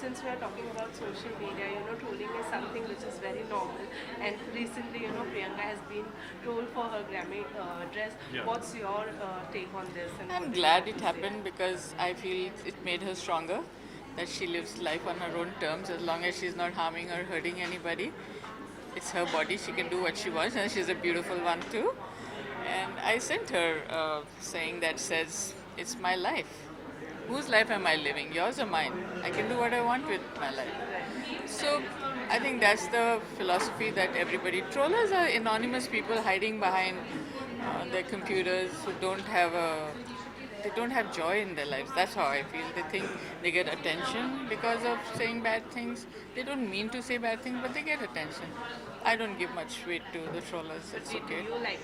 since we are talking about social media, trolling is something which is very normal. And recently, Priyanka has been trolled for her Grammy dress. Yeah. What's your take on this? And what I'm do you glad have it to say? happened because I feel it made her stronger, that she lives life on her own terms as long as she's not harming or hurting anybody. It's her body, she can do what she wants, and she's a beautiful one too. And I sent her saying that says, it's my life. Whose life am I living? Yours or mine? I can do what I want with my life. So I think that's the philosophy that everybody. Trollers are anonymous people hiding behind their computers who don't have joy in their lives. That's how I feel. They think they get attention because of saying bad things. They don't mean to say bad things, but they get attention. I don't give much weight to the trollers. But It's do okay. you like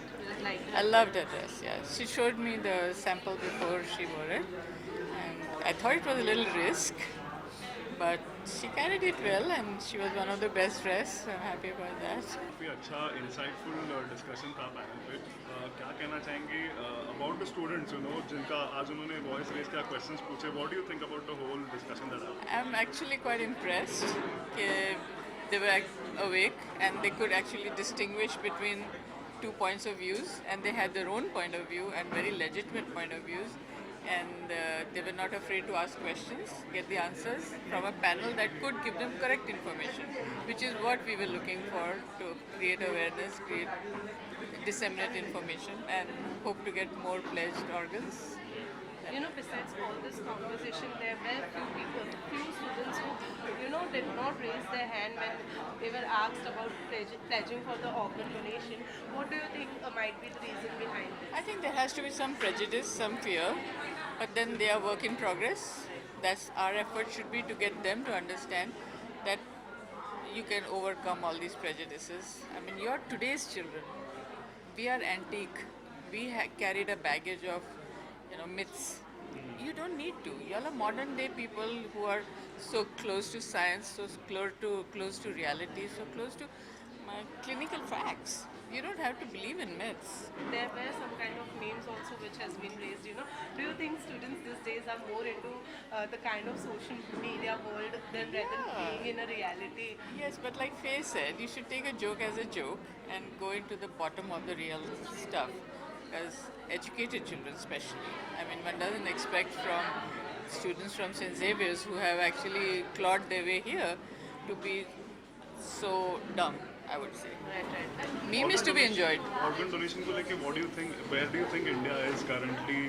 I her loved her dress? dress. Yeah, she showed me the sample before she wore it, and I thought it was a little risk, but she carried it well, and she was one of the best dressed. So I'm happy about that. काफ़ी अच्छा insightful discussion था panel पे क्या कहना चाहेंगे about the students जिनका आज उन्होंने वॉइस रेज किया क्वेश्चंस पूछे what do you think about the whole discussion that happened I'm actually quite impressed. They were awake and they could actually distinguish between two points of views, and they had their own point of view and very legitimate point of views. And they were not afraid to ask questions, get the answers from a panel that could give them correct information, which is what we were looking for to create awareness, disseminate information, and hope to get more pledged organs. Besides all this conversation, there were few students who, did not raise their hand when they were asked about pledging for the organ donation. What do you think might be the reason behind this? I think there has to be some prejudice, some fear, but then they are work in progress. That's our effort should be to get them to understand that you can overcome all these prejudices. I mean, you're today's children. We are antique. We carried a baggage of, myths. You don't need to. You're a modern day people who are so close to science, so close to reality, so close to clinical facts. You don't have to believe in myths. There were some kind of memes also which has been raised. Do you think students these days are more into the kind of social media world than rather being in a reality? Yes, but like Faye said, you should take a joke as a joke and go into the bottom of the real stuff. As educated children, especially. I mean, one doesn't expect from students from St. Xavier's who have actually clawed their way here to be so dumb, I would say. Right. Meme is to be enjoyed. Organ donation को लेके what do you think where do you think India is currently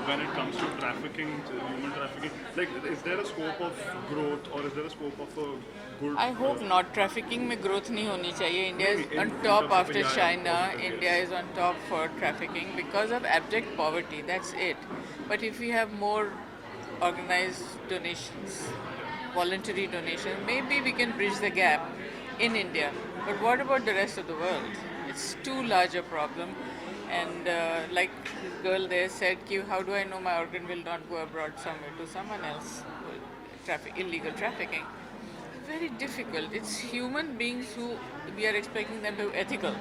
when it comes to trafficking, human trafficking, like is there a scope of growth or is there a scope of a good I hope not. Trafficking में growth नहीं होनी चाहिए. India is Maybe in on terms top of after yeah, China. yes. India is on top for trafficking because of abject poverty. That's it. But if we have more organized donations, voluntary donations, maybe we can bridge the gap in India. But what about the rest of the world? It's too large a problem. And like this girl there said, how do I know my organ will not go abroad somewhere to someone else? Illegal trafficking. Very difficult. It's human beings who we are expecting them to be ethical.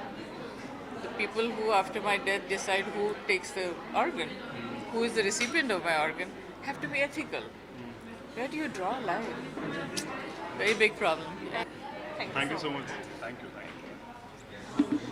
The people who after my death decide who takes the organ, who is the recipient of my organ, have to be ethical. Where do you draw a line? Very big problem. Thank you thank you so so much. much thank you